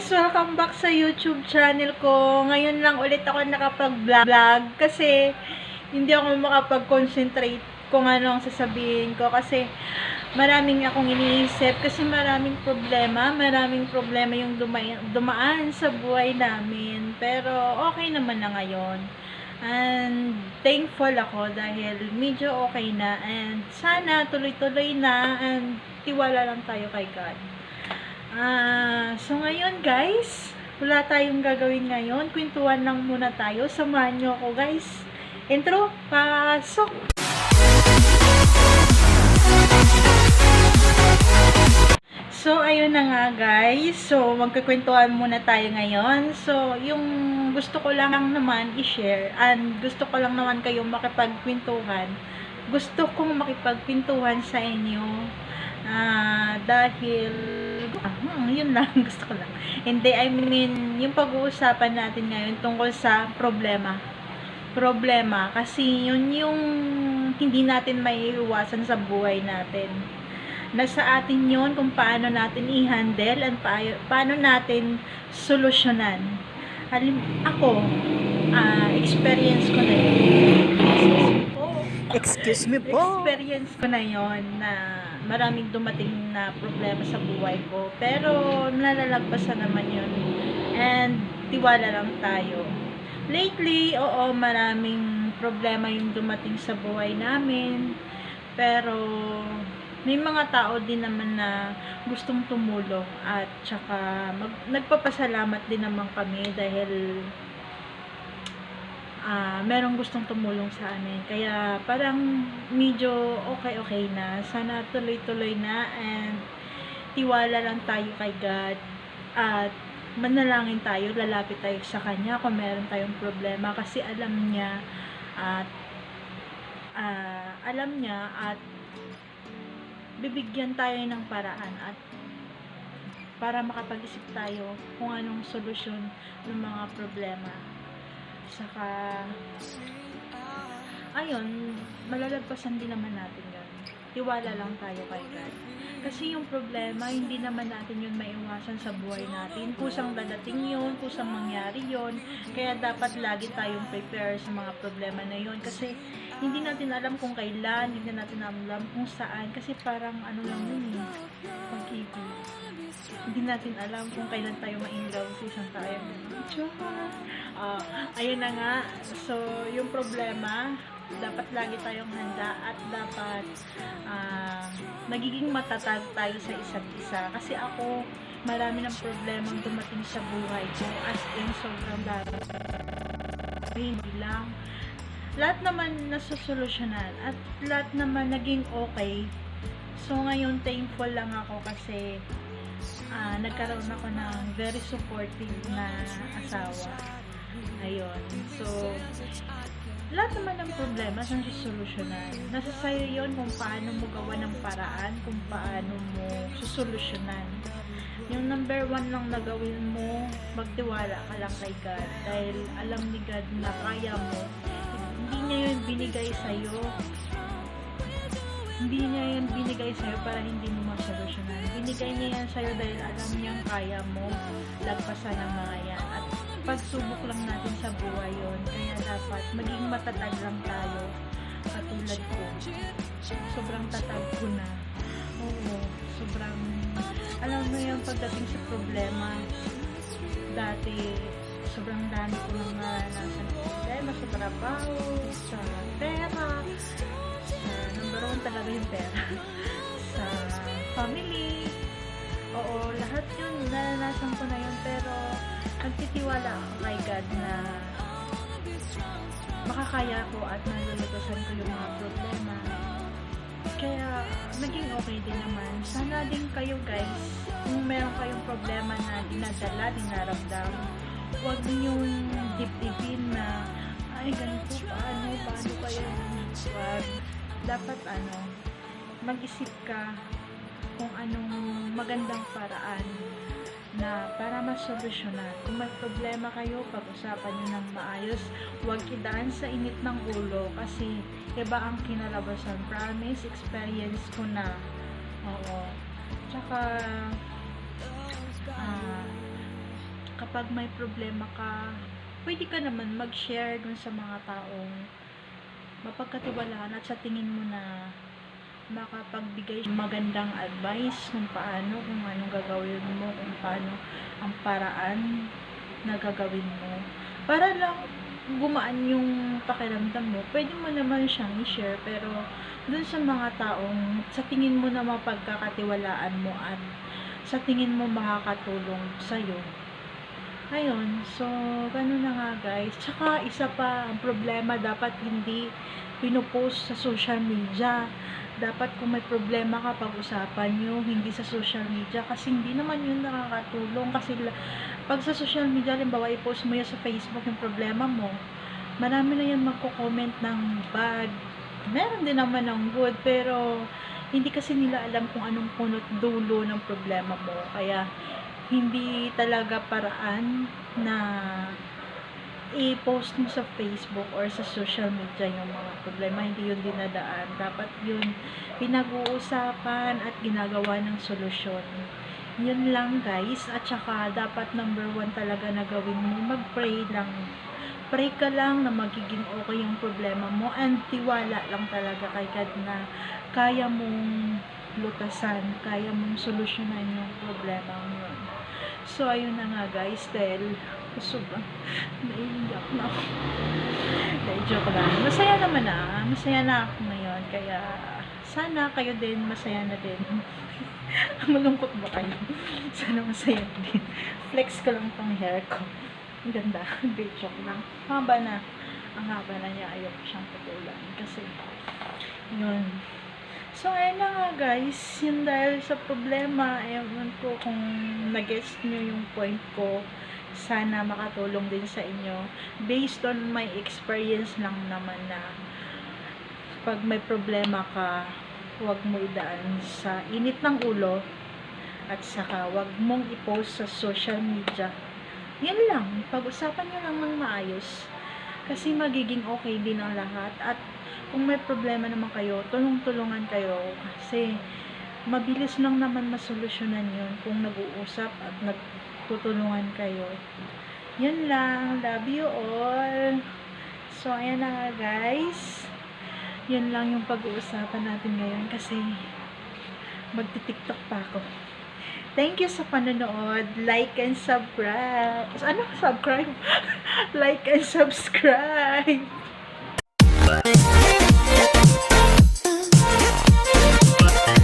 guys! Welcome back sa YouTube channel ko. Ngayon lang ulit ako nakapag-vlog kasi hindi ako makapag-concentrate kung ano ang sasabihin ko kasi maraming akong iniisip kasi maraming problema yung dumaan sa buhay namin. Pero okay naman na ngayon. And thankful ako dahil medyo okay na and sana tuloy-tuloy na and tiwala lang tayo kay God. So ngayon guys, wala tayong gagawin ngayon. Kwentuhan lang muna tayo. Samahan nyo ako guys. Intro, pasok! So ayun na nga guys. So magkukwentuhan muna tayo ngayon. So yung gusto ko lang naman i-share and gusto ko lang naman kayong makipagkwentuhan. Gusto kong makipagkwentuhan sa inyo. Dahil yun lang gusto ko lang. Hindi, I mean, yung pag-uusapan natin ngayon tungkol sa problema kasi yun yung hindi natin maiiwasan sa buhay natin. Nasa atin yun kung paano natin i-handle and paano natin solusyonan. Ako, experience ko na yun. Excuse me po. Experience ko na yon na maraming dumating na problema sa buhay ko. Pero nalalagpasan naman yun. And tiwala lang tayo. Lately, oo, maraming problema yung dumating sa buhay namin. Pero may mga tao din naman na gustong tumulong at saka nagpapasalamat din naman kami dahil merong gustong tumulong sa amin. Kaya parang medyo okay na. Sana tuloy-tuloy na and tiwala lang tayo kay God at manalangin tayo, lalapit tayo sa Kanya kung meron tayong problema kasi alam niya at bibigyan tayo ng paraan at para makapag-isip tayo kung anong solusyon ng mga problema. Saka ayun, malalagpasan din naman natin yan. Tiwala lang tayo kay God. Kasi yung problema, hindi naman natin yun maiwasan sa buhay natin. Kusang dadating yun, kusang mangyari yun. Kaya dapat lagi tayong prepare sa mga problema na yun. Kasi hindi natin alam kung kailan, hindi natin alam kung saan. Kasi parang ano lang yun eh, pag-ibig. Hindi natin alam kung kailan tayo ma-inlove sa isang tayo. Ayun na nga. So, yung problema, dapat lagi tayong handa at dapat nagiging matatag tayo sa isa't isa. Kasi ako, marami ng problemang dumating sa buhay ko. As in, sobrang dami. Hindi lang. Lahat naman nasusolusyonan at lahat naman naging okay. So, ngayon, thankful lang ako kasi nagkaroon ako ng very supportive na asawa. Ayun. So, lahat naman ng problema sa solusyonan. Nasa sayo yun kung paano mo gawa ng paraan, kung paano mo susolusyonan. Yung number 1 lang na gawin mo, magtiwala ka lang kay God. Dahil alam ni God na kaya mo. Hindi niya yun binigay sa'yo. Hindi niya yan binigay sa'yo para hindi mo masolusyonan. Binigay niya yan sa'yo dahil alam niyang kaya mo lagpasan ang mga yan. At pagsubok lang natin sa buhay yun. Kaya dapat maging matatag lang tayo. Katulad ko. Sobrang tatag ko na. Oo. Sobrang, alam mo yung pagdating sa problema, dati, sobrang dami ko nang naranasan problema sa trabaho, sa pera, number 1 talaga yung pera. Sa family. Oo, lahat yun. Naranasan ko na yun. Pero, nagtitiwala ako kay God na makakaya ko at nalulutosan ko yung mga problema. Kaya, naging okay din naman. Sana din kayo guys, kung meron kayong problema na dinadala, dinaramdam, huwag niyong dibdibin na, ay, ganito, paano kaya wag. Dapat mag-isip ka kung anong magandang paraan na para masolusyonan. Kung may problema kayo, pag-usapan nyo ng maayos. Huwag idaan sa init ng ulo kasi iba ang kinalabasan. Promise, experience ko na. Oo. Tsaka kapag may problema ka, pwede ka naman mag-share dun sa mga taong mapagkatiwalaan at sa tingin mo na makapagbigay magandang advice kung paano, kung anong gagawin mo, kung paano ang paraan na gagawin mo. Para lang gumaan yung pakiramdam mo, pwede mo naman siyang i-share, pero dun sa mga taong sa tingin mo na mapagkakatiwalaan mo at sa tingin mo makakatulong sa'yo. Ayun, so, ganun na nga guys. Tsaka, isa pa, ang problema, dapat hindi pinupost sa social media. Dapat kung may problema ka, pag-usapan nyo, hindi sa social media. Kasi hindi naman yun nakakatulong. Kasi pag sa social media, halimbawa, i-post mo yan sa Facebook yung problema mo, marami na yan magko-comment ng bad. Meron din naman ng good, pero hindi kasi nila alam kung anong punot dulo ng problema mo. Kaya, hindi talaga paraan na i-post mo sa Facebook or sa social media yung mga problema. Hindi yun dinadaan. Dapat yun pinag-uusapan at ginagawa ng solusyon. Yun lang guys. At saka dapat number 1 talaga na gawin mo, mag-pray lang. Pray ka lang na magiging okay yung problema mo, and tiwala lang talaga kay God na kaya mong lutasan, kaya mong solusyonan yung problema mo. So, ayun na nga guys, dahil sobrang naiiyak na ako. Dahil joke lang. Masaya na ako ngayon, kaya sana kayo din, masaya na din. Malungkot ba kayo? Sana masaya din. Flex ko lang tong hair ko. Ang ganda. Dahil joke lang. Haba na. Ang haba na niya, ayoko siyang putulan. Kasi, yun. So, ayun na nga guys, yun dahil sa problema, ewan ko kung nag-gets nyo yung point ko, sana makatulong din sa inyo. Based on my experience lang naman na pag may problema ka, huwag mo idaan sa init ng ulo, at saka huwag mong i-post sa social media. Yan lang, pag-usapan nyo lang ng maayos, kasi magiging okay din ang lahat. At kung may problema naman kayo, tulong-tulungan kayo, kasi mabilis lang naman masolusyonan yun kung nag-uusap at nagtutulungan kayo. Yun lang, love you all. So, ayan na nga guys, yun lang yung pag-uusapan natin ngayon, kasi magti-TikTok pa ako. Thank you sa panonood. Like and subscribe. Ano? Subscribe? Like and subscribe.